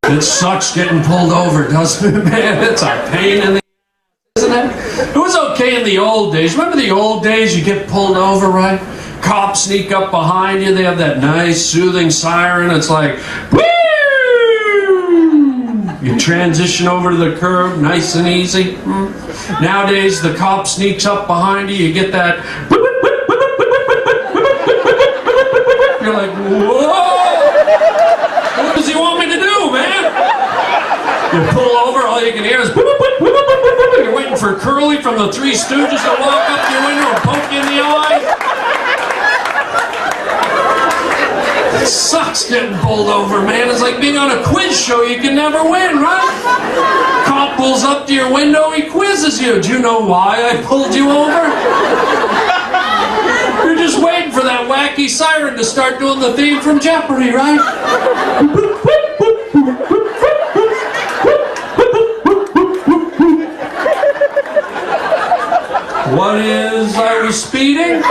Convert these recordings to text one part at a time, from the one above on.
It sucks getting pulled over, doesn't it, man? It's a pain in the ass, isn't it? It was okay in the old days. Remember the old days? You get pulled over, right? Cops sneak up behind you. They have that nice, soothing siren. It's like, woo! You transition over to the curb, nice and easy. Nowadays, the cop sneaks up behind you. You get that. You're like, whoa! What does he want me to do, man? You pull over, all you can hear is you're waiting for Curly from the Three Stooges to walk up to your window and poke you in the eye. It sucks getting pulled over, man. It's like being on a quiz show you can never win, right? Cop pulls up to your window, he quizzes you. Do you know why I pulled you over? You're just waiting for that wacky siren to start doing the theme from Jeopardy, right? What is, are we speeding?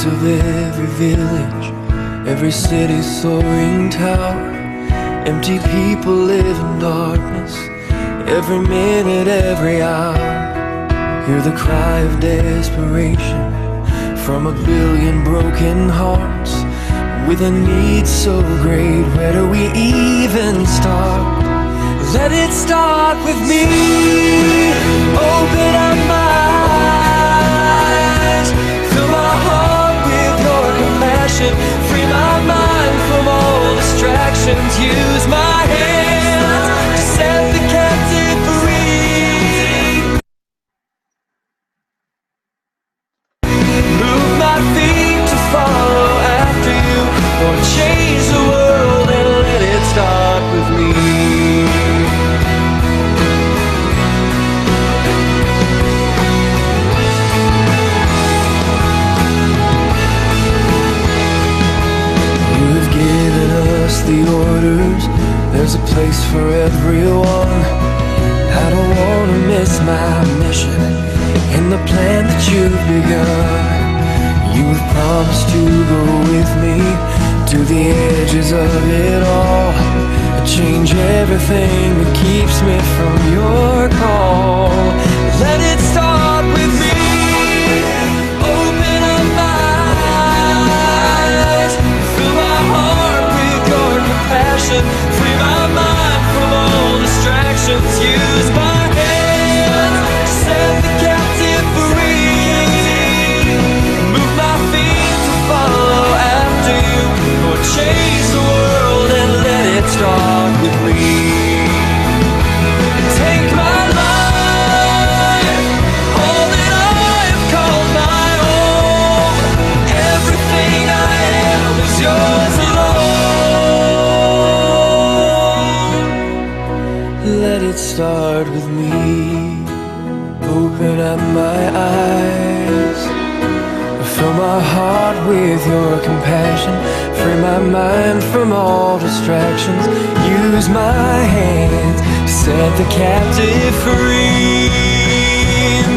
Of every village, every city soaring tower, empty people live in darkness, every minute, every hour. Hear the cry of desperation from a billion broken hearts, with a need so great, where do we even start? Let it start with me. Open up my eyes, fill my heart, free my mind from all distractions. Use my hands to set the captive free. Move my feet to follow after you, or change the world and let it start with me. The orders, there's a place for everyone. I don't want to miss my mission in the plan that you've begun. You have promised to go with me to the edges of it all, change everything that keeps me from your call. Let it start with me. Open up my eyes, fill my heart with your compassion, free my mind from all distractions. Use my hands to set the captive free. Move my feet to follow after you, or change the world and let it start with me. Take my life, all that I've called my own. Everything I am is yours alone. Let it start with me. Open up my eyes, fill my heart with your compassion, free my mind from all distractions. Use my hands to set the captive free.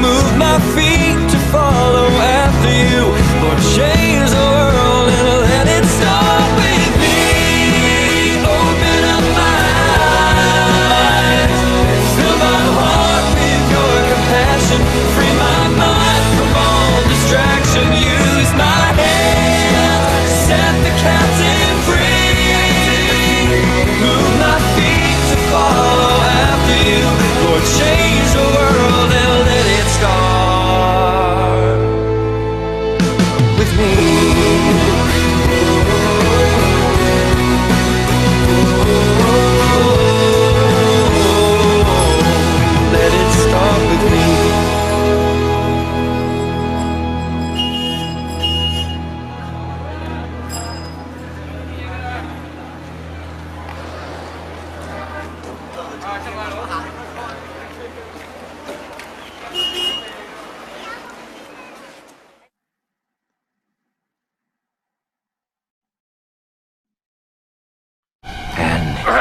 Move my feet to follow after you, Lord, change the world and let it start with me. Open up my eyes, fill my heart with your compassion, free my mind from all distraction. Use my hands, set the captive free. Move my feet to follow after you, Lord, change the world and let it start with me.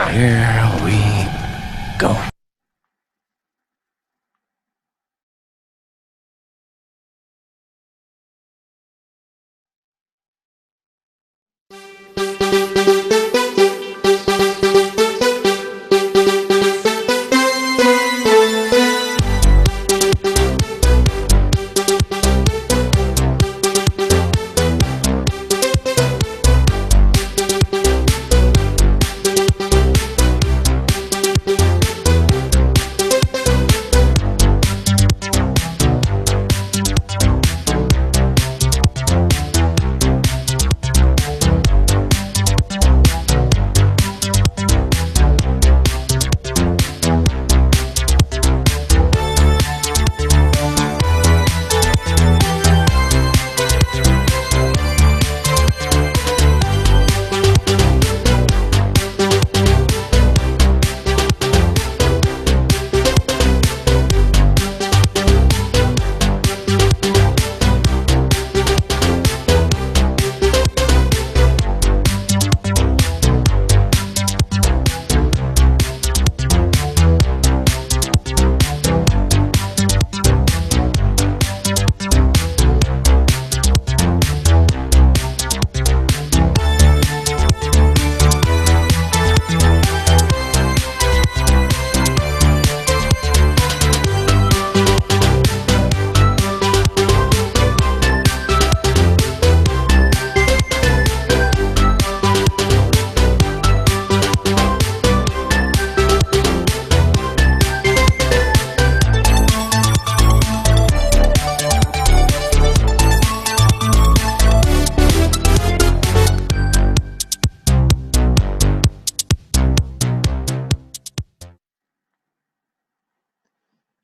Here we go.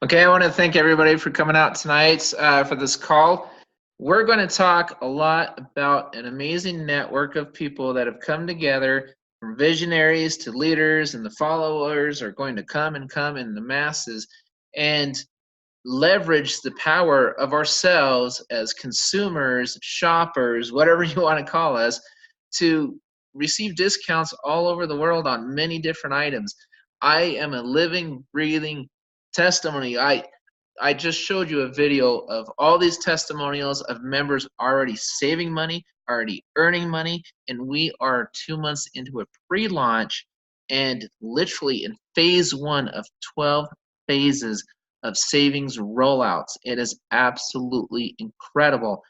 Okay, I want to thank everybody for coming out tonight for this call. We're going to talk a lot about an amazing network of people that have come together, from visionaries to leaders, and the followers are going to come in the masses and leverage the power of ourselves as consumers, shoppers, whatever you want to call us, to receive discounts all over the world on many different items. I am a living, breathing testimony. I just showed you a video of all these testimonials of members already saving money, already earning money, and we are 2 months into a pre-launch and literally in phase 1 of 12 phases of savings rollouts. It is absolutely incredible.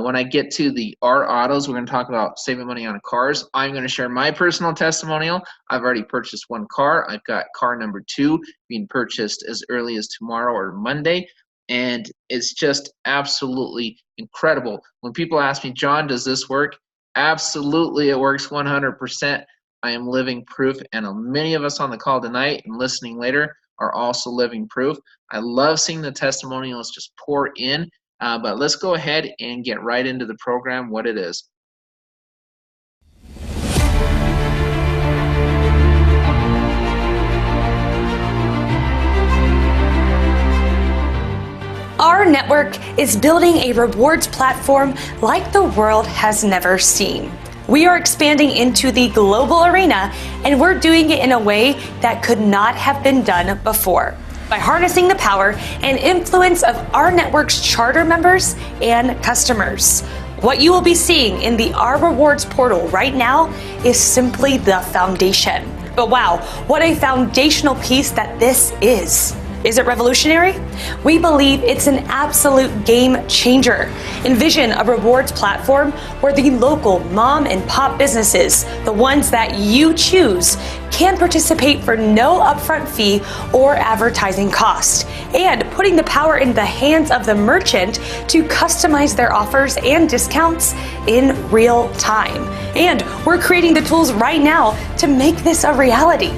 When I get to the R Autos, we're going to talk about saving money on cars. I'm going to share my personal testimonial. I've already purchased 1 car. I've got car number 2 being purchased as early as tomorrow or Monday. And it's just absolutely incredible. When people ask me, John, does this work? Absolutely, it works 100%. I am living proof, and many of us on the call tonight and listening later are also living proof. I love seeing the testimonials just pour in. But let's go ahead and get right into the program, what it is. Our network is building a rewards platform like the world has never seen. We are expanding into the global arena, and we're doing it in a way that could not have been done before, by harnessing the power and influence of our network's charter members and customers. What you will be seeing in the Our Rewards portal right now is simply the foundation. But wow, what a foundational piece that this is. Is it revolutionary? We believe it's an absolute game changer. Envision a rewards platform where the local mom and pop businesses, the ones that you choose, can participate for no upfront fee or advertising cost, and putting the power in the hands of the merchant to customize their offers and discounts in real time. And we're creating the tools right now to make this a reality.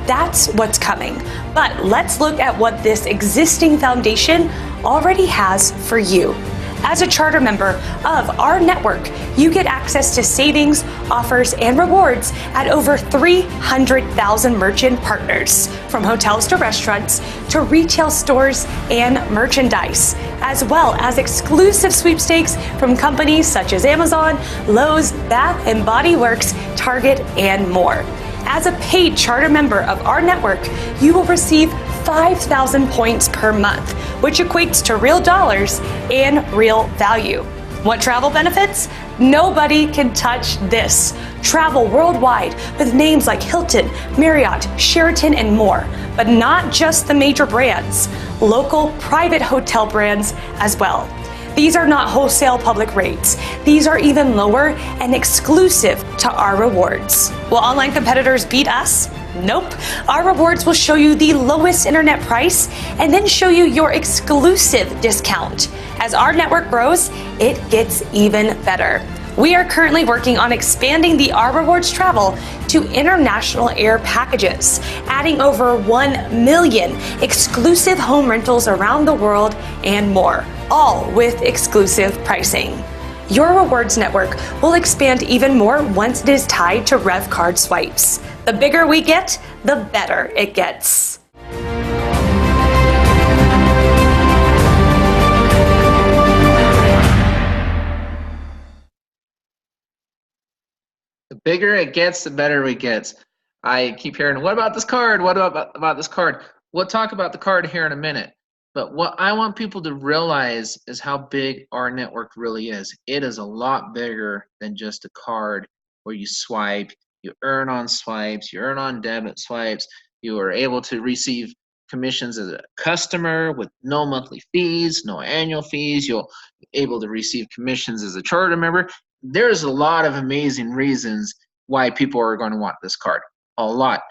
That's what's coming. But let's look at what this existing foundation already has for you. As a charter member of our network, you get access to savings, offers, and rewards at over 300,000 merchant partners, from hotels to restaurants to retail stores and merchandise, as well as exclusive sweepstakes from companies such as Amazon, Lowe's, Bath & Body Works, Target, and more. As a paid charter member of our network, you will receive 5,000 points per month, which equates to real dollars and real value. Want travel benefits? Nobody can touch this. Travel worldwide with names like Hilton, Marriott, Sheraton, and more. But not just the major brands, local private hotel brands as well. These are not wholesale public rates. These are even lower and exclusive to our rewards. Will online competitors beat us? Nope. Our rewards will show you the lowest internet price and then show you your exclusive discount. As our network grows, it gets even better. We are currently working on expanding the R Rewards travel to international air packages, adding over 1 million exclusive home rentals around the world and more, all with exclusive pricing. Your rewards network will expand even more once it is tied to Revvcard swipes. The bigger we get, the better it gets. The bigger it gets, the better it gets. I keep hearing, what about this card? What about this card? We'll talk about the card here in a minute. But what I want people to realize is how big our network really is. It is a lot bigger than just a card where you swipe, you earn on swipes, you earn on debit swipes, you are able to receive commissions as a customer with no monthly fees, no annual fees. You'll be able to receive commissions as a charter member. There's a lot of amazing reasons why people are going to want this card, a lot.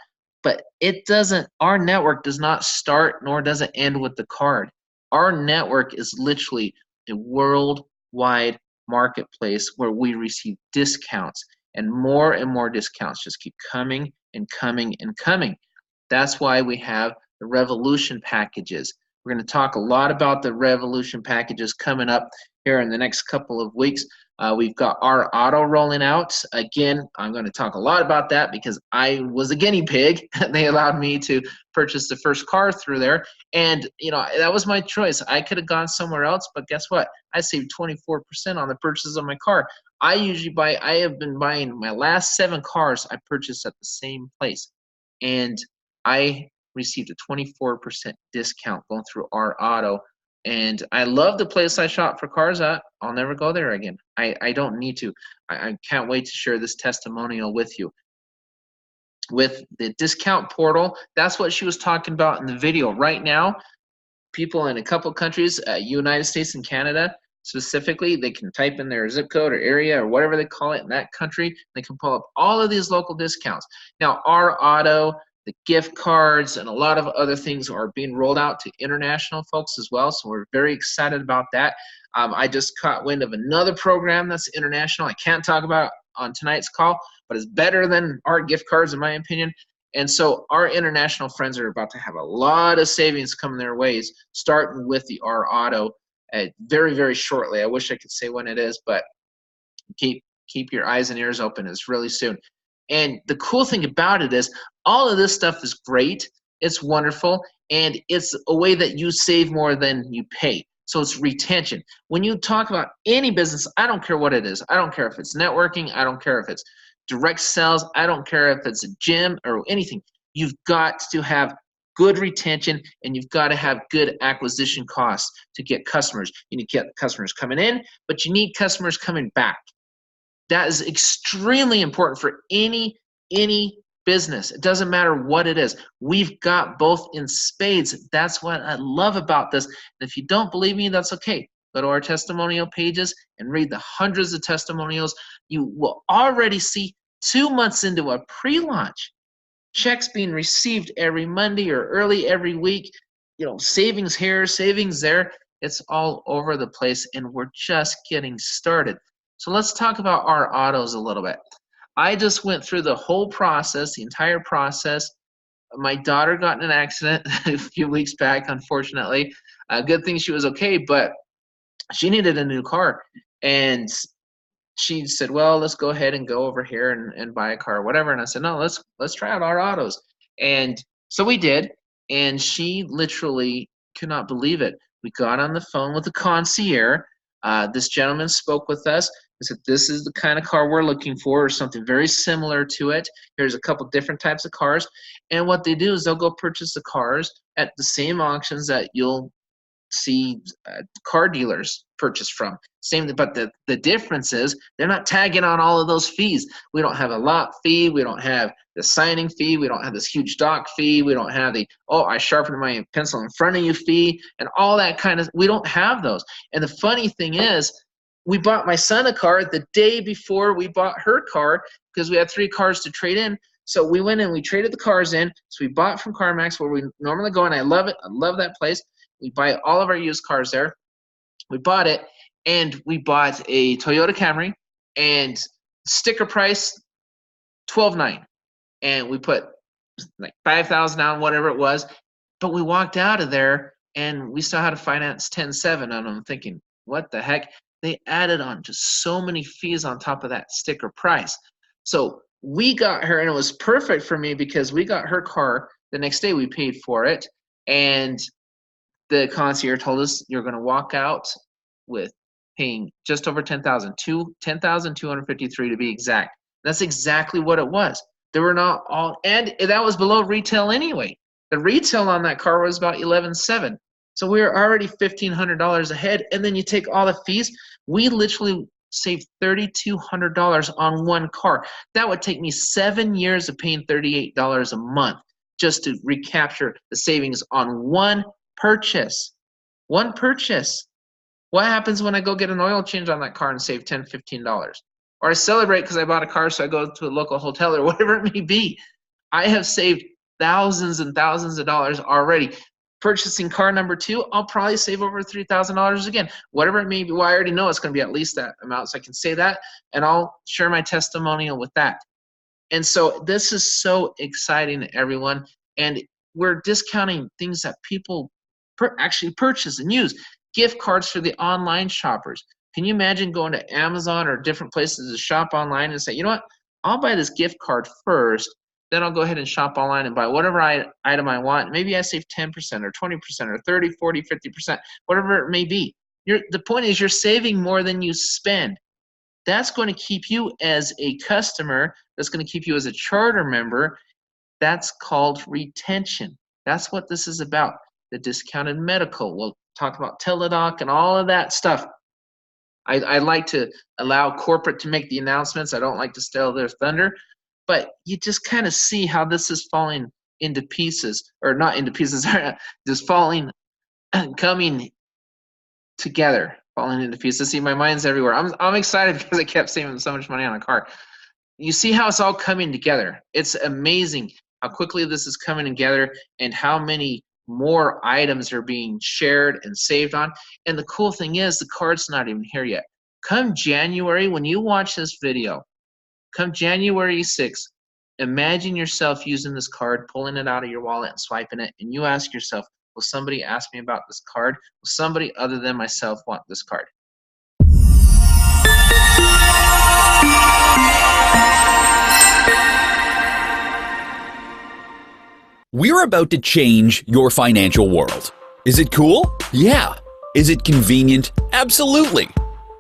But it doesn't, our network does not start nor does it end with the card. Our network is literally a worldwide marketplace where we receive discounts, and more discounts just keep coming and coming and coming. That's why we have the REVVolution packages. We're going to talk a lot about the REVVolution packages coming up here in the next couple of weeks. We've got our auto rolling out. Again, I'm going to talk a lot about that because I was a guinea pig. They allowed me to purchase the first car through there. And, you know, that was my choice. I could have gone somewhere else, but guess what? I saved 24% on the purchase of my car. I have been buying my last 7 cars I purchased at the same place. And I received a 24% discount going through our auto. And I love the place I shop for cars at. I'll never go there again. I don't need to. I can't wait to share this testimonial with you. With the discount portal, that's what she was talking about in the video. Right now, people in a couple countries, United States and Canada specifically, they can type in their zip code or area or whatever they call it in that country. They can pull up all of these local discounts. Now, our auto, the gift cards, and a lot of other things are being rolled out to international folks as well, so we're very excited about that. I just caught wind of another program that's international. I can't talk about on tonight's call, but it's better than our gift cards in my opinion. And so our international friends are about to have a lot of savings coming their ways, starting with the R Auto very, very shortly. I wish I could say when it is, but keep your eyes and ears open. It's really soon. And the cool thing about it is all of this stuff is great. It's wonderful. And it's a way that you save more than you pay. So it's retention. When you talk about any business, I don't care what it is. I don't care if it's networking. I don't care if it's direct sales. I don't care if it's a gym or anything. You've got to have good retention, and you've got to have good acquisition costs to get customers. You need to get customers coming in, but you need customers coming back. That is extremely important for any business. It doesn't matter what it is. We've got both in spades. That's what I love about this. And if you don't believe me, that's okay. Go to our testimonial pages and read the hundreds of testimonials. You will already see 2 months into a pre-launch, checks being received every Monday or early every week. You know, savings here, savings there. It's all over the place, and we're just getting started. So let's talk about our autos a little bit. I just went through the whole process, the entire process. My daughter got in an accident a few weeks back, unfortunately. Good thing she was okay, but she needed a new car. And she said, well, let's go ahead and go over here and buy a car or whatever. And I said, no, let's try out our autos. And so we did. And she literally could not believe it. We got on the phone with the concierge. This gentleman spoke with us. I said, this is the kind of car we're looking for, or something very similar to it. Here's a couple different types of cars. And what they do is they'll go purchase the cars at the same auctions that you'll see car dealers purchase from. But the difference is they're not tagging on all of those fees. We don't have a lot fee. We don't have the signing fee. We don't have this huge doc fee. We don't have the, oh, I sharpened my pencil in front of you fee and all that kind of, we don't have those. And the funny thing is, we bought my son a car the day before we bought her car because we had 3 cars to trade in. So we went and we traded the cars in. So we bought from CarMax where we normally go, and I love it. I love that place. We buy all of our used cars there. We bought it, and we bought a Toyota Camry, and sticker price $12,900, and we put like $5,000 down, whatever it was. But we walked out of there, and we still had to finance $10,700 on them. Thinking, what the heck? They added on just so many fees on top of that sticker price. So we got her, and it was perfect for me because we got her car the next day. We paid for it, and the concierge told us you're going to walk out with paying just over $10,000, $10,253 to be exact. That's exactly what it was. There were not all, and that was below retail anyway. The retail on that car was about $11,700. So we were already $1,500 ahead, and then you take all the fees. We literally saved $3,200 on one car. That would take me 7 years of paying $38 a month just to recapture the savings on one purchase. One purchase. What happens when I go get an oil change on that car and save $10, $15? Or I celebrate because I bought a car, so I go to a local hotel or whatever it may be. I have saved thousands and thousands of dollars already. Purchasing car number 2, I'll probably save over $3,000 again. Whatever it may be, well, I already know it's going to be at least that amount, so I can say that, and I'll share my testimonial with that. And so this is so exciting, everyone, and we're discounting things that people actually purchase and use. Gift cards for the online shoppers. Can you imagine going to Amazon or different places to shop online and say, you know what, I'll buy this gift card first, then I'll go ahead and shop online and buy whatever item I want. Maybe I save 10% or 20% or 30, 40, 50%, whatever it may be. The point is you're saving more than you spend. That's going to keep you as a customer. That's going to keep you as a charter member. That's called retention. That's what this is about. The discounted medical. We'll talk about Teladoc and all of that stuff. I like to allow corporate to make the announcements. I don't like to steal their thunder. But you just kind of see how this is falling into pieces, or not into pieces, just falling, coming together, falling into pieces. See, my mind's everywhere. I'm excited because I kept saving so much money on a car. You see how it's all coming together. It's amazing how quickly this is coming together and how many more items are being shared and saved on. And the cool thing is the card's not even here yet. Come January, when you watch this video, come January 6th, imagine yourself using this card, pulling it out of your wallet and swiping it, and you ask yourself, will somebody ask me about this card? Will somebody other than myself want this card? We're about to change your financial world. Is it cool? Yeah. Is it convenient? Absolutely.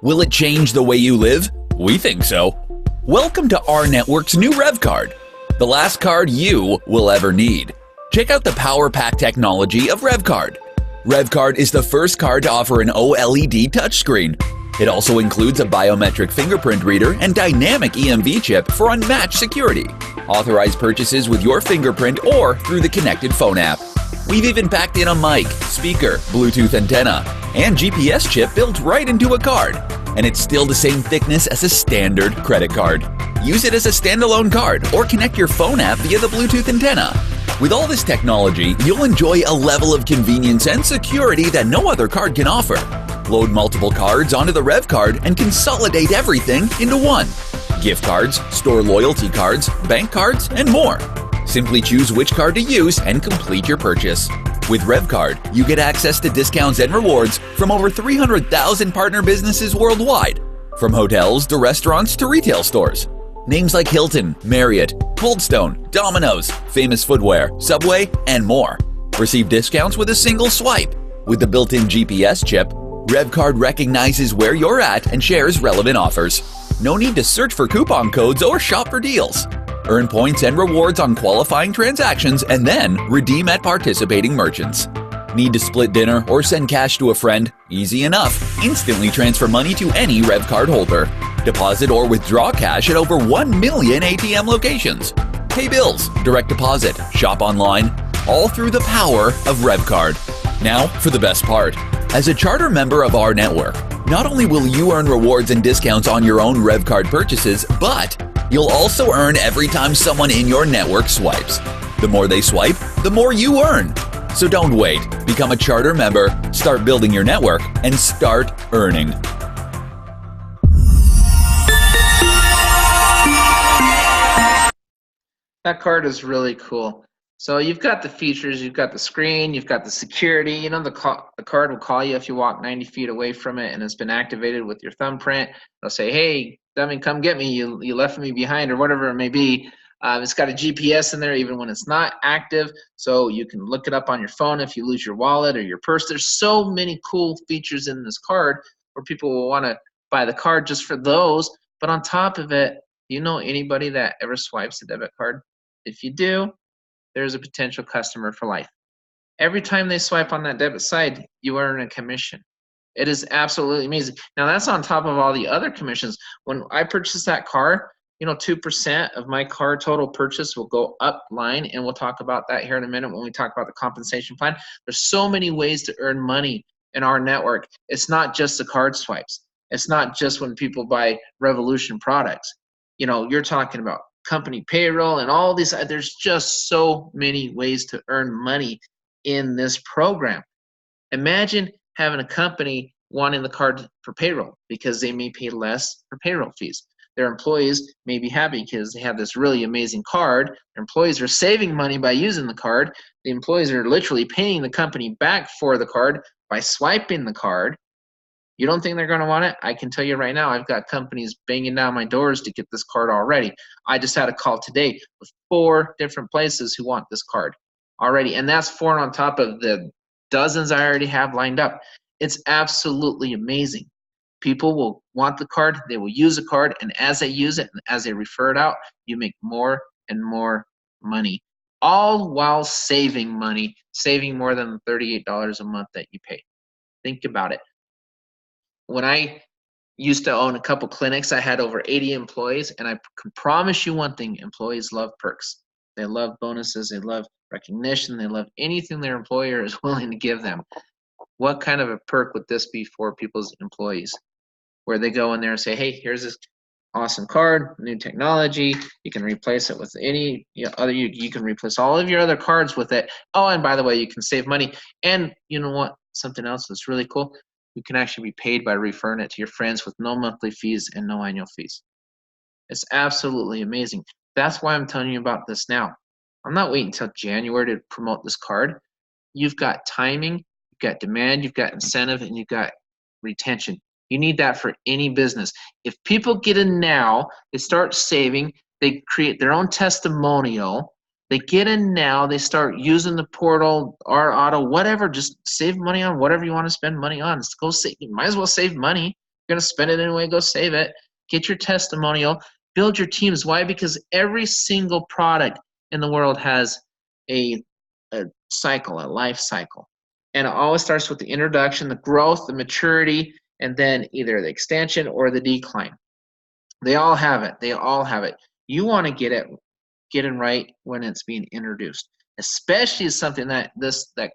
Will it change the way you live? We think so. Welcome to rnetwork's new Revvcard, the last card you will ever need. Check out the power pack technology of Revvcard. Revvcard is the first card to offer an OLED touchscreen. It also includes a biometric fingerprint reader and dynamic EMV chip for unmatched security. Authorize purchases with your fingerprint or through the connected phone app. We've even packed in a mic, speaker, Bluetooth antenna, and GPS chip built right into a card. And it's still the same thickness as a standard credit card. Use it as a standalone card or connect your phone app via the Bluetooth antenna. With all this technology, you'll enjoy a level of convenience and security that no other card can offer. Load multiple cards onto the Revvcard and consolidate everything into one. Gift cards, store loyalty cards, bank cards, and more. Simply choose which card to use and complete your purchase. With Revvcard, you get access to discounts and rewards from over 300,000 partner businesses worldwide, from hotels to restaurants to retail stores. Names like Hilton, Marriott, Coldstone, Domino's, Famous Footwear, Subway, and more. Receive discounts with a single swipe. With the built-in GPS chip, Revvcard recognizes where you're at and shares relevant offers. No need to search for coupon codes or shop for deals. Earn points and rewards on qualifying transactions and then redeem at participating merchants. Need to split dinner or send cash to a friend? Easy enough. Instantly transfer money to any Revvcard holder. Deposit or withdraw cash at over 1 million ATM locations. Pay bills, direct deposit, shop online, all through the power of Revvcard. Now for the best part. As a charter member of our network, not only will you earn rewards and discounts on your own Revvcard purchases, but you'll also earn every time someone in your network swipes. The more they swipe, the more you earn. So don't wait. Become a charter member, start building your network, and start earning. That card is really cool. So you've got the features, you've got the screen, you've got the security. You know, the card will call you if you walk 90 feet away from it and it's been activated with your thumbprint. It'll say, hey, dummy, come get me. You left me behind, or whatever it may be. It's got a GPS in there even when it's not active, so you can look it up on your phone if you lose your wallet or your purse. There's so many cool features in this card where people will want to buy the card just for those. But on top of it, do you know anybody that ever swipes a debit card? If you do, there's a potential customer for life. Every time they swipe on that debit side, you earn a commission. It is absolutely amazing. Now, that's on top of all the other commissions. When I purchased that car, 2% of my car total purchase will go up line, and we'll talk about that here in a minute when we talk about the compensation plan. There's so many ways to earn money in our network. It's not just the card swipes. It's not just when people buy REVVolution products. You're talking about company payroll and all these. There's just so many ways to earn money in this program. Imagine having a company wanting the card for payroll because they may pay less for payroll fees. Their employees may be happy because they have this really amazing card. Their employees are saving money by using the card. The employees are literally paying the company back for the card by swiping the card. You don't think they're going to want it? I can tell you right now, I've got companies banging down my doors to get this card already. I just had a call today with 4 different places who want this card already, and that's 4 on top of the dozens I already have lined up. It's absolutely amazing. People will want the card, they will use the card, and as they use it and as they refer it out, you make more and more money, all while saving money, saving more than $38 a month that you pay. Think about it. When I used to own a couple clinics, I had over 80 employees, and I can promise you one thing: employees love perks. They love bonuses, they love recognition, they love anything their employer is willing to give them. What kind of a perk would this be for people's employees? Where they go in there and say, hey, here's this awesome card, new technology, you can replace it with any other, you can replace all of your other cards with it. Oh, and by the way, you can save money. And you know what? Something else that's really cool, you can actually be paid by referring it to your friends with no monthly fees and no annual fees. It's absolutely amazing. That's why I'm telling you about this now. I'm not waiting until January to promote this card. You've got timing, you've got demand, you've got incentive, and you've got retention. You need that for any business. If people get in now, they start saving, they create their own testimonial, they get in now, they start using the portal, our auto, whatever, just save money on whatever you want to spend money on. Just go save, you might as well save money. You're going to spend it anyway, go save it. Get your testimonial, build your teams. Why? Because every single product in the world has a cycle, a life cycle. And it always starts with the introduction, the growth, the maturity, and then either the extension or the decline. They all have it. They all have it. You want to get in right when it's being introduced, especially something that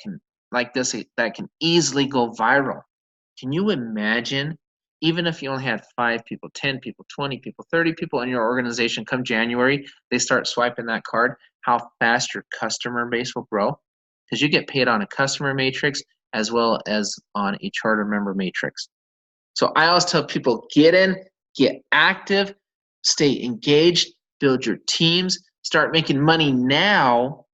can easily go viral. Can you imagine, even if you only had 5 people, 10 people, 20 people, 30 people in your organization, come January, they start swiping that card, how fast your customer base will grow? Because you get paid on a customer matrix as well as on a charter member matrix. So I always tell people, get in, get active, stay engaged, build your teams, start making money now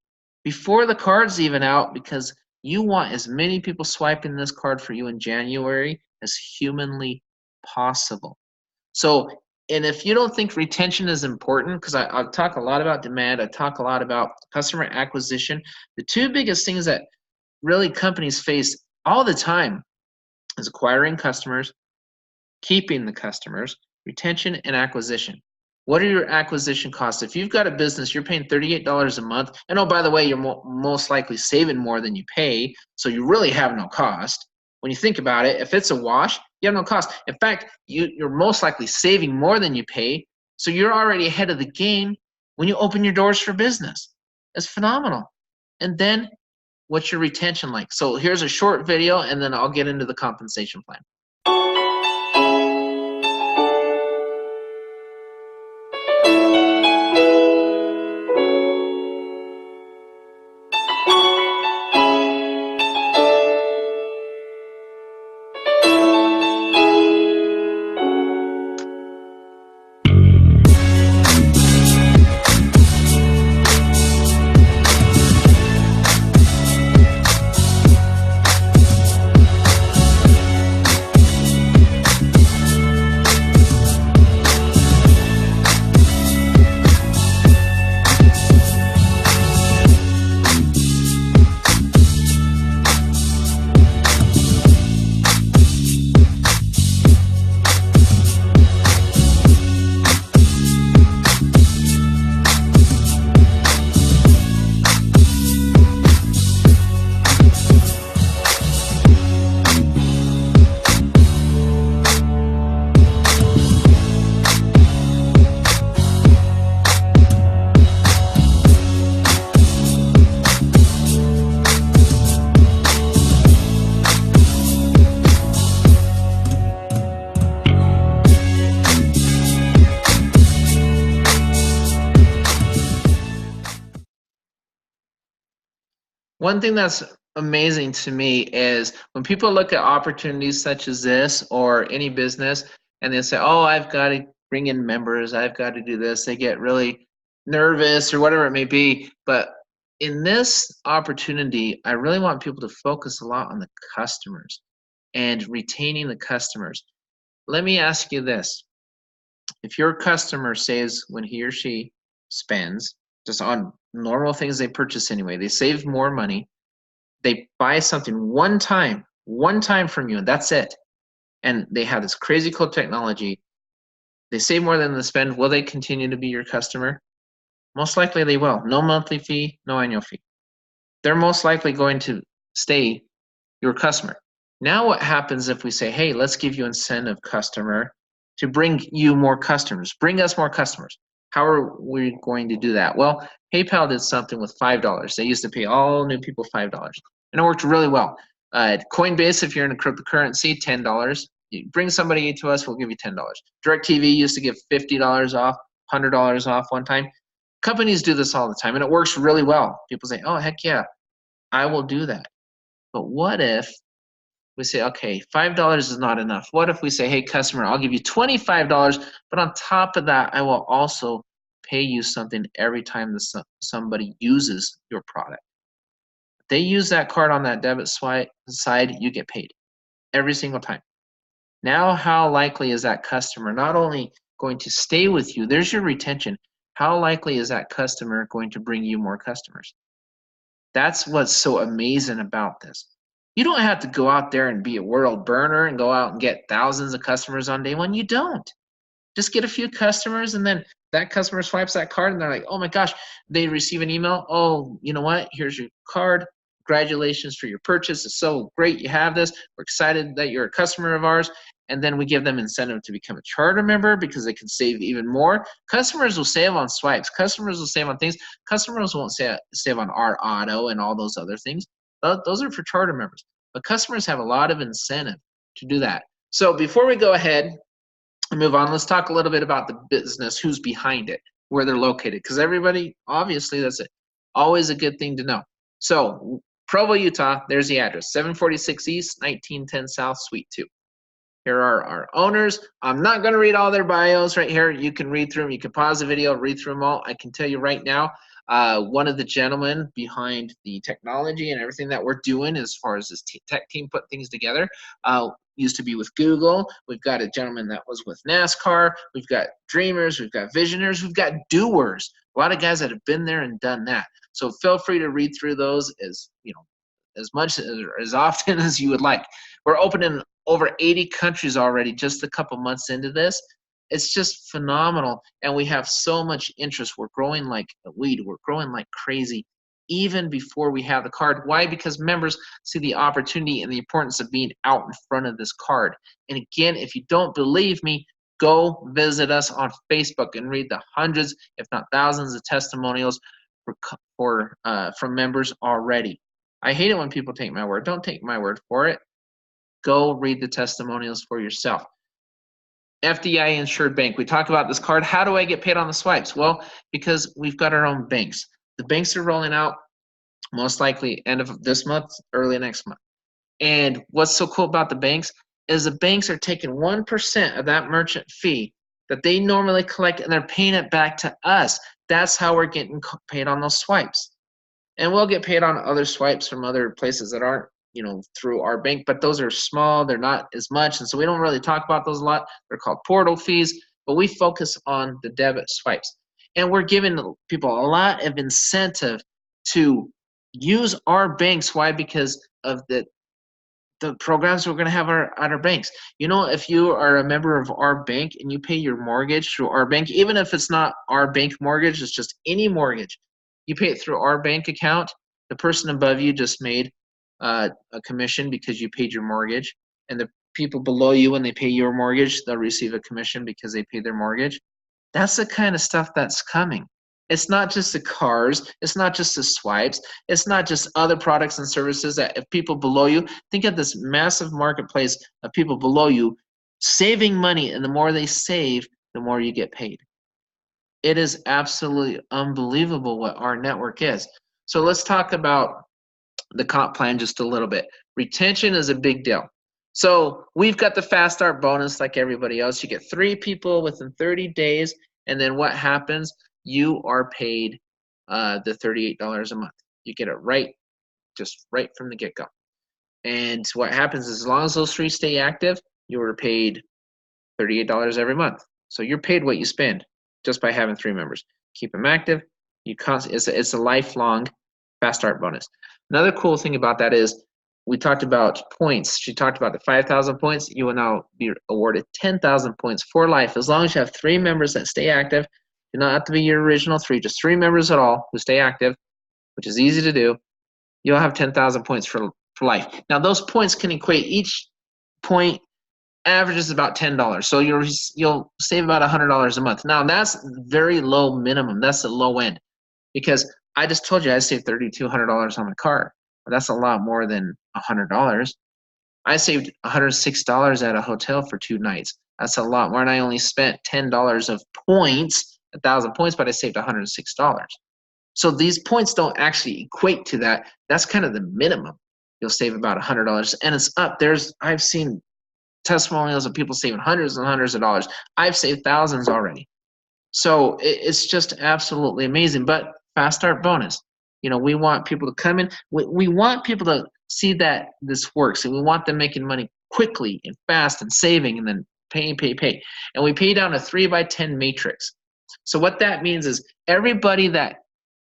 before the card's even out, because you want as many people swiping this card for you in January as humanly possible. So, and if you don't think retention is important, because I talk a lot about demand, I talk a lot about customer acquisition, the 2 biggest things that really companies face all the time is acquiring customers, keeping the customers, retention, and acquisition. What are your acquisition costs? If you've got a business, you're paying $38 a month, and oh, by the way, you're most likely saving more than you pay, so you really have no cost. When you think about it, if it's a wash, you have no cost. In fact, you're most likely saving more than you pay, so you're already ahead of the game when you open your doors for business. It's phenomenal. And then, what's your retention like? So here's a short video, and then I'll get into the compensation plan. One thing that's amazing to me is when people look at opportunities such as this or any business and they say, oh, I've got to bring in members, I've got to do this, they get really nervous or whatever it may be. But in this opportunity, I really want people to focus a lot on the customers and retaining the customers. Let me ask you this. If your customer says when he or she spends just on normal things they purchase anyway, they save more money, they buy something one time from you, and that's it, and they have this crazy cool technology, they save more than they spend, will they continue to be your customer? Most likely they will. No monthly fee, no annual fee. They're most likely going to stay your customer. Now what happens if we say, hey, let's give you incentive, customer, to bring you more customers, bring us more customers? How are we going to do that? Well, PayPal did something with $5. They used to pay all new people $5, and it worked really well. Coinbase, if you're in a cryptocurrency, $10. You bring somebody to us, we'll give you $10. DirecTV used to give $50 off, $100 off one time. Companies do this all the time, and it works really well. People say, oh, heck yeah, I will do that. But what if we say, okay, $5 is not enough. What if we say, hey, customer, I'll give you $25, but on top of that, I will also pay you something every time somebody uses your product. If they use that card on that debit swipe side, you get paid every single time. Now, how likely is that customer not only going to stay with you, there's your retention, how likely is that customer going to bring you more customers? That's what's so amazing about this. You don't have to go out there and be a world burner and go out and get thousands of customers on day one. You don't. Just get a few customers, and then that customer swipes that card and they're like, oh my gosh, they receive an email. Oh, you know what? Here's your card. Congratulations for your purchase. It's so great you have this. We're excited that you're a customer of ours. And then we give them incentive to become a charter member because they can save even more. Customers will save on swipes. Customers will save on things. Customers won't save on our auto and all those other things. Those are for charter members. But customers have a lot of incentive to do that. So before we go ahead and move on, let's talk a little bit about the business, who's behind it, where they're located. Because everybody, obviously, that's always a good thing to know. So Provo, Utah, there's the address, 746 East, 1910 South, Suite 2. Here are our owners. I'm not going to read all their bios right here. You can read through them. You can pause the video, read through them all. I can tell you right now, one of the gentlemen behind the technology and everything that we're doing as far as this tech team put things together used to be with Google. We've got a gentleman that was with NASCAR. We've got dreamers. We've got visionaries. We've got doers. A lot of guys that have been there and done that. So feel free to read through those as, you know, as much as often as you would like. We're open in over 80 countries already, just a couple months into this. It's just phenomenal, and we have so much interest. We're growing like a weed. We're growing like crazy, even before we have the card. Why? Because members see the opportunity and the importance of being out in front of this card. And again, if you don't believe me, go visit us on Facebook and read the hundreds, if not thousands, of testimonials from members already. I hate it when people take my word. Don't take my word for it. Go read the testimonials for yourself. FDI insured bank. We talk about this card. How do I get paid on the swipes? Well, because we've got our own banks. The banks are rolling out most likely end of this month, early next month. And what's so cool about the banks is the banks are taking 1% of that merchant fee that they normally collect, and they're paying it back to us. That's how we're getting paid on those swipes. And we'll get paid on other swipes from other places that aren't, through our bank, but those are small. They're not as much, and so we don't really talk about those a lot. They're called portal fees, but we focus on the debit swipes. And we're giving people a lot of incentive to use our banks. Why? Because of the programs we're going to have at our banks. If you are a member of our bank and you pay your mortgage through our bank, even if it's not our bank mortgage, it's just any mortgage, you pay it through our bank account, the person above you just made a commission because you paid your mortgage, and the people below you, when they pay your mortgage, they'll receive a commission because they paid their mortgage. That's the kind of stuff that's coming. It's not just the cars, it's not just the swipes, it's not just other products and services that if people below you, think of this massive marketplace of people below you saving money, and the more they save, the more you get paid. It is absolutely unbelievable what our network is. So let's talk about the comp plan just a little bit. Retention is a big deal. So we've got the fast start bonus like everybody else. You get 3 people within 30 days, and then what happens? You are paid the $38 a month. You get it just right from the get-go. And what happens is, as long as those 3 stay active, you are paid $38 every month. So you're paid what you spend just by having 3 members. Keep them active. It's a lifelong fast start bonus. Another cool thing about that is we talked about points. She talked about the 5,000 points. You will now be awarded 10,000 points for life as long as you have 3 members that stay active. Do not have to be your original 3, just 3 members at all who stay active, which is easy to do. You'll have 10,000 points for life. Now those points can equate, each point averages about $10. So you'll save about $100 a month. Now that's very low minimum. That's the low end, because I just told you I saved $3,200 on my car. But that's a lot more than $100. I saved $106 at a hotel for 2 nights. That's a lot more, and I only spent $10 of points, 1,000 points, but I saved $106. So these points don't actually equate to that. That's kind of the minimum. You'll save about $100, and it's up. I've seen testimonials of people saving hundreds and hundreds of dollars. I've saved thousands already. So it's just absolutely amazing. But fast start bonus. We want people to come in. We want people to see that this works, and we want them making money quickly and fast and saving, and then pay. And we pay down a 3x10 matrix. So what that means is everybody that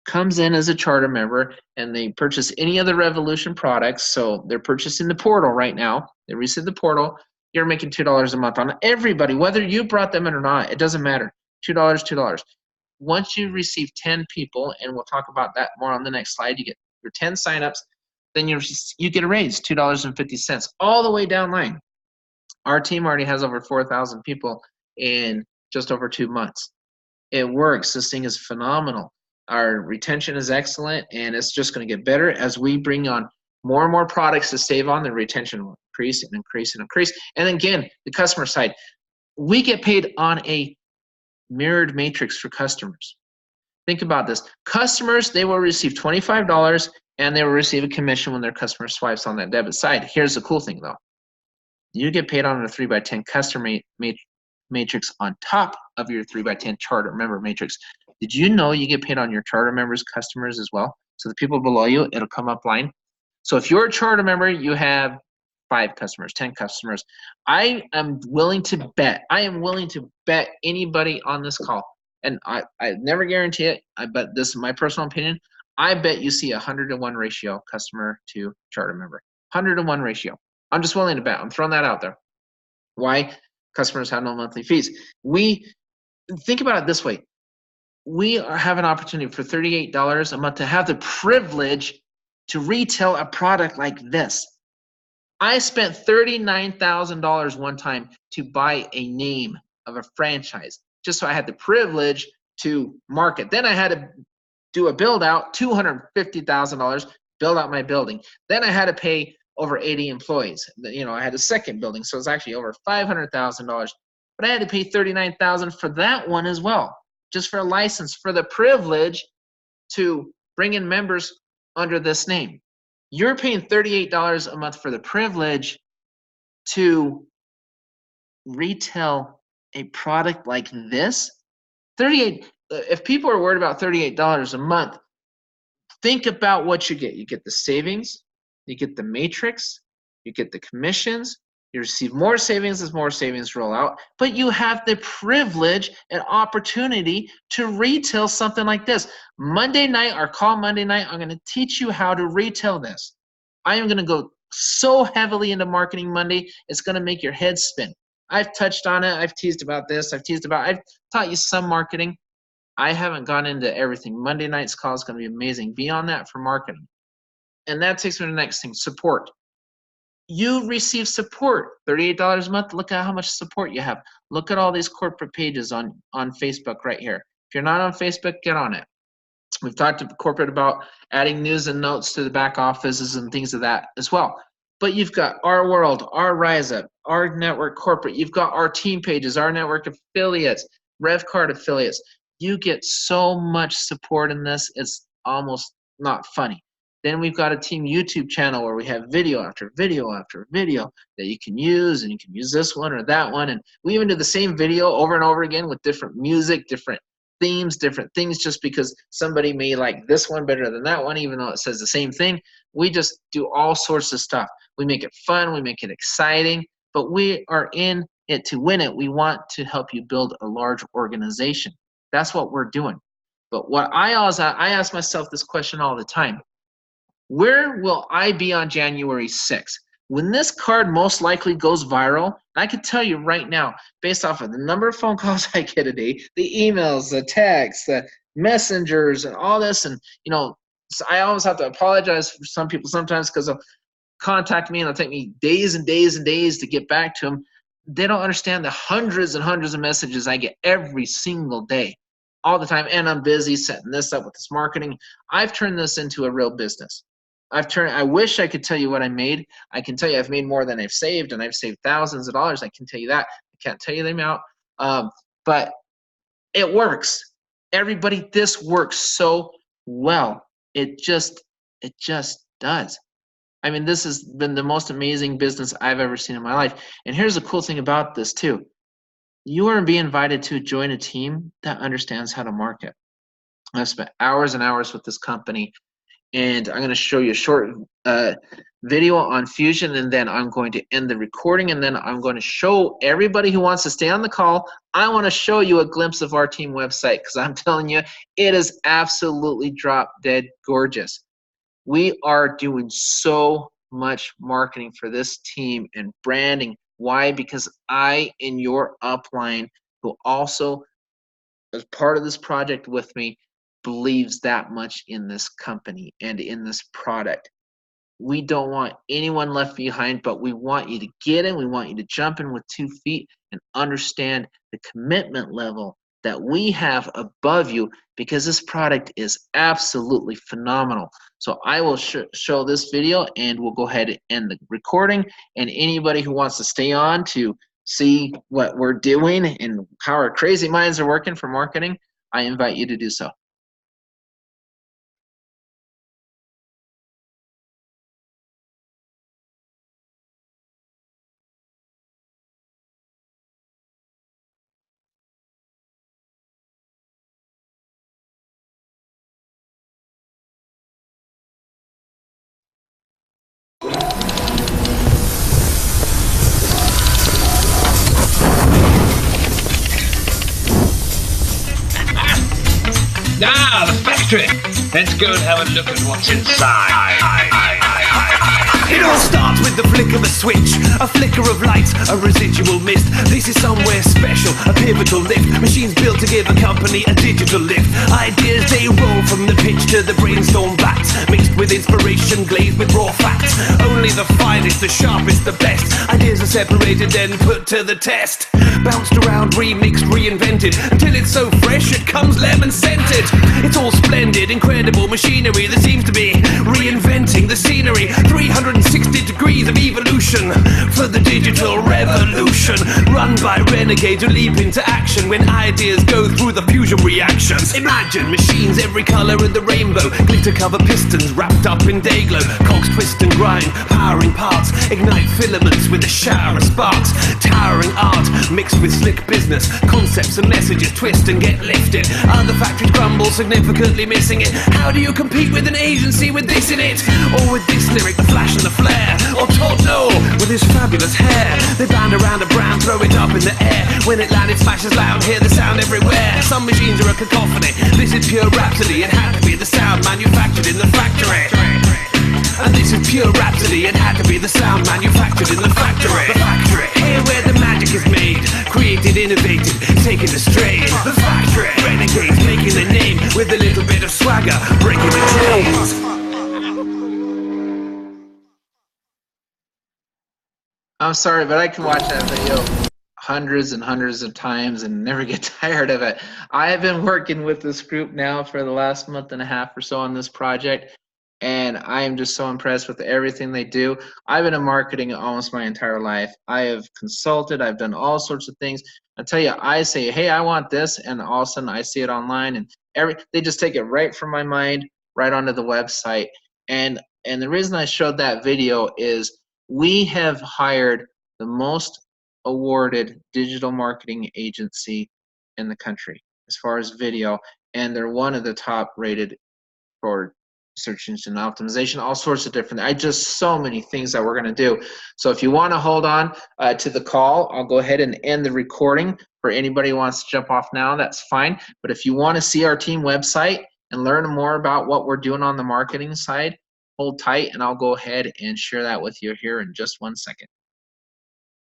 comes in as a charter member and they purchase any of the REVVolution products, so they're purchasing the portal right now, they receive the portal, you're making $2 a month on everybody, whether you brought them in or not. It doesn't matter. $2. Once you receive 10 people, and we'll talk about that more on the next slide, you get your 10 signups, then you get a raise, $2.50, all the way down line. Our team already has over 4,000 people in just over 2 months. It works. This thing is phenomenal. Our retention is excellent, and it's just going to get better as we bring on more and more products to save on. The retention will increase and increase and increase. And again, the customer side, we get paid on a mirrored matrix for customers. Think about this. Customers, they will receive $25, and they will receive a commission when their customer swipes on that debit side. Here's the cool thing, though. You get paid on a 3x10 customer matrix on top of your 3x10 charter member matrix. Did you know you get paid on your charter members' customers as well? So the people below you, it'll come up line. So if you're a charter member, you have 5 customers, 10 customers. I am willing to bet anybody on this call, and I never guarantee it, but this is my personal opinion. I bet you see 100-to-1 ratio customer to charter member. 100-to-1 ratio. I'm just willing to bet. I'm throwing that out there. Why? Customers have no monthly fees. We think about it this way. We have an opportunity for $38 a month to have the privilege to retail a product like this. I spent $39,000 one time to buy a name of a franchise, just so I had the privilege to market. Then I had to do a build out, $250,000, build out my building. Then I had to pay over 80 employees. You know, I had a second building, so it's actually over $500,000. But I had to pay $39,000 for that one as well, just for a license, for the privilege to bring in members under this name. You're paying $38 a month for the privilege to retail a product like this. If people are worried about $38 a month, think about what you get. You get the savings, you get the matrix, you get the commissions, you receive more savings as more savings roll out, but you have the privilege and opportunity to retail something like this. Monday night, our call Monday night, I'm going to teach you how to retail this. I am going to go so heavily into marketing Monday, it's going to make your head spin. I've touched on it. I've teased about this. I've taught you some marketing. I haven't gone into everything. Monday night's call is going to be amazing. Beyond that for marketing. And that takes me to the next thing, support. You receive support, $38 a month. Look at how much support you have. Look at all these corporate pages on Facebook right here. If you're not on Facebook, get on it. We've talked to corporate about adding news and notes to the back offices and things of that as well. But you've got Our World, Our Rise Up, Our Network Corporate. You've got our team pages, Our Network affiliates, Revvcard affiliates. You get so much support in this, it's almost not funny. Then we've got a team YouTube channel where we have video after video after video that you can use, and you can use this one or that one. And we even do the same video over and over again with different music, different themes, different things, just because somebody may like this one better than that one, even though it says the same thing. We just do all sorts of stuff. We make it fun, we make it exciting, but we are in it to win it. We want to help you build a large organization. That's what we're doing. But what I ask myself this question all the time. Where will I be on January 6th? When this card most likely goes viral, I can tell you right now, based off of the number of phone calls I get a day, the emails, the texts, the messengers, and all this, and you know, so I always have to apologize for some people sometimes because they'll contact me and it'll take me days and days and days to get back to them. They don't understand the hundreds and hundreds of messages I get every single day, all the time, and I'm busy setting this up with this marketing. I've turned this into a real business. I wish I could tell you what I made. I can tell you I've made more than I've saved, and I've saved thousands of dollars. I can tell you that. I can't tell you the amount, but it works. Everybody, this works so well. It just does. I mean, this has been the most amazing business I've ever seen in my life. And here's the cool thing about this too. You are being invited to join a team that understands how to market. I've spent hours and hours with this company, and I'm going to show you a short video on Fusion, and then I'm going to end the recording, and then I'm going to show everybody who wants to stay on the call. I want to show you a glimpse of our team website, because I'm telling you, it is absolutely drop dead gorgeous. We are doing so much marketing for this team and branding. Why? Because I, in your upline, who also is part of this project with me, believes that much in this company and in this product. We don't want anyone left behind, but we want you to get in. We want you to jump in with 2 feet and understand the commitment level that we have above you, because this product is absolutely phenomenal. So I will show this video, and we'll go ahead and end the recording. And anybody who wants to stay on to see what we're doing and how our crazy minds are working for marketing, I invite you to do so. Ah, the factory! Let's go and have a look at what's inside. It all starts with the flick of a switch, a flicker of lights, a residual mist. This is somewhere special, a pivotal lift. Machines built to give a company a digital lift. Ideas they roll from the pitch to the brainstorm vats, mixed with inspiration, glazed with raw facts. Only the finest, the sharpest, the best. Ideas are separated, then put to the test. Bounced around, remixed, reinvented, until it's so fresh it comes lemon scented. It's all splendid, incredible machinery that seems to be reinventing the scenery. 360 degrees of evolution for the digital revolution. Run by renegades who leap into action when ideas go through the fusion reactions. Imagine machines every color of the rainbow, glitter cover pistons wrapped up in day glow. Cogs twist and grind, powering parts, ignite filaments with a shower of sparks. Towering art mixed with slick business, concepts and messages twist and get lifted. Other factories crumble, significantly missing it. How do you compete with an agency with this in it? Or with this lyric, the flash and the flare? Or Todd Noel with his fabulous hair? They band around a brand, throw it up in the air. When it landed, smashes loud, hear the sound everywhere. Some machines are a cacophony, this is pure rhapsody. It had to be the sound manufactured in the factory. And this is pure rhapsody, it had to be the sound manufactured in the factory. The factory, here where the magic is made, created, innovated, taken to strain. The factory, renegades making their name with a little bit of swagger, breaking the chains. I'm sorry, but I can watch that video hundreds and hundreds of times and never get tired of it. I have been working with this group now for the last month and a half or so on this project, and I am just so impressed with everything they do. I've been in marketing almost my entire life. I have consulted, I've done all sorts of things. I tell you, I say, hey, I want this, and all of a sudden I see it online, and they just take it right from my mind, right onto the website. And the reason I showed that video is we have hired the most awarded digital marketing agency in the country as far as video, and they're one of the top rated for search engine optimization, all sorts of different, just so many things that we're going to do. So if you want to hold on to the call, I'll go ahead and end the recording. For anybody who wants to jump off now, that's fine. But if you want to see our team website and learn more about what we're doing on the marketing side, hold tight and I'll go ahead and share that with you here in just 1 second.